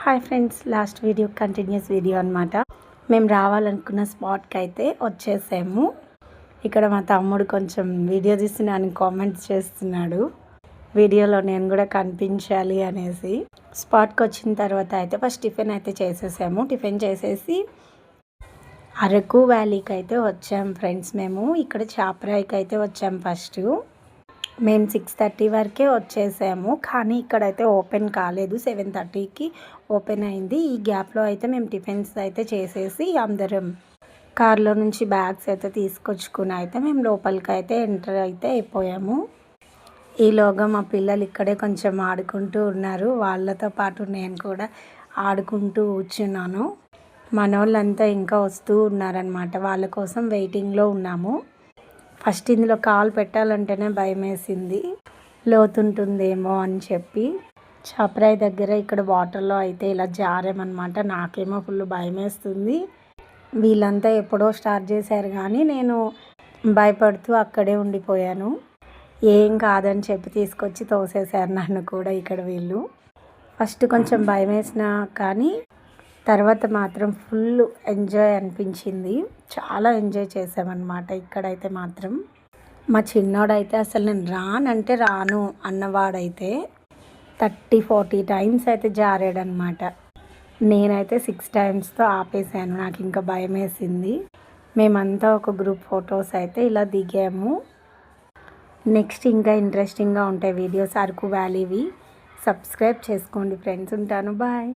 Hi friends, last video continuous video అనమాట. మేము రావాలనుకున్న స్పాట్కి అయితే వచ్చేసాము. ఇక్కడ మా తమ్ముడు కొంచెం వీడియో తీసి నన్ను కామెంట్స్ చేస్తున్నాడు. వీడియోలో నేను కూడా కనిపించాలి అనేసి. స్పాట్కి వచ్చిన తర్వాత అయితే ఫస్ట్ టిఫిన్ అయితే చేసేసాము. టిఫిన్ చేసేసి అరకు వ్యాలీకి అయితే వచ్చాము ఫ్రెండ్స్. మేము ఇక్కడ చాపరాయికి అయితే వచ్చాము. ఫస్ట్ మేము 6:30 వరకే వచ్చేసాము, కానీ ఇక్కడైతే ఓపెన్ కాలేదు. 7:30కి ఓపెన్ అయింది. ఈ గ్యాప్లో అయితే మేము టిఫిన్స్ అయితే చేసేసి అందరం కార్లో నుంచి బ్యాగ్స్ అయితే తీసుకొచ్చుకుని అయితే మేము లోపలికి అయితే ఎంటర్ అయితే అయిపోయాము. ఈలోగా మా పిల్లలు ఇక్కడే కొంచెం ఆడుకుంటూ ఉన్నారు. వాళ్ళతో పాటు నేను కూడా ఆడుకుంటూ కూర్చున్నాను. మనోళ్ళంతా ఇంకా వస్తూ ఉన్నారనమాట. వాళ్ళ కోసం వెయిటింగ్లో ఉన్నాము. ఫస్ట్ ఇందులో కాలు పెట్టాలంటేనే భయం వేసింది, లోతుంటుందేమో అని చెప్పి. చాపరాయి దగ్గర ఇక్కడ వాటర్లో అయితే ఇలా జారామన్నమాట. నాకేమో ఫుల్ భయం వేస్తుంది. వీళ్ళంతా ఎప్పుడో స్టార్ట్ చేశారు, కానీ నేను భయపడుతూ అక్కడే ఉండిపోయాను. ఏం కాదని చెప్పి తీసుకొచ్చి తోసేశారు నన్ను కూడా ఇక్కడ వీళ్ళు. ఫస్ట్ కొంచెం భయం వేసినా కానీ తర్వాత మాత్రం ఫుల్ ఎంజాయ్ అనిపించింది. చాలా ఎంజాయ్ చేసామన్నమాట. ఇక్కడైతే మాత్రం మా చిన్నోడైతే అసలు నేను రానంటే రాను అన్నవాడైతే 30-40 టైమ్స్ అయితే జారాడనమాట. నేనైతే 6 టైమ్స్తో ఆపేసాను. నాకు ఇంకా భయం వేసింది. మేమంతా ఒక గ్రూప్ ఫొటోస్ అయితే ఇలా దిగాము. నెక్స్ట్ ఇంకా ఇంట్రెస్టింగ్గా ఉంటాయి వీడియోస్ అరకు వ్యాలీవి. సబ్స్క్రైబ్ చేసుకోండి ఫ్రెండ్స్. ఉంటాను, బాయ్.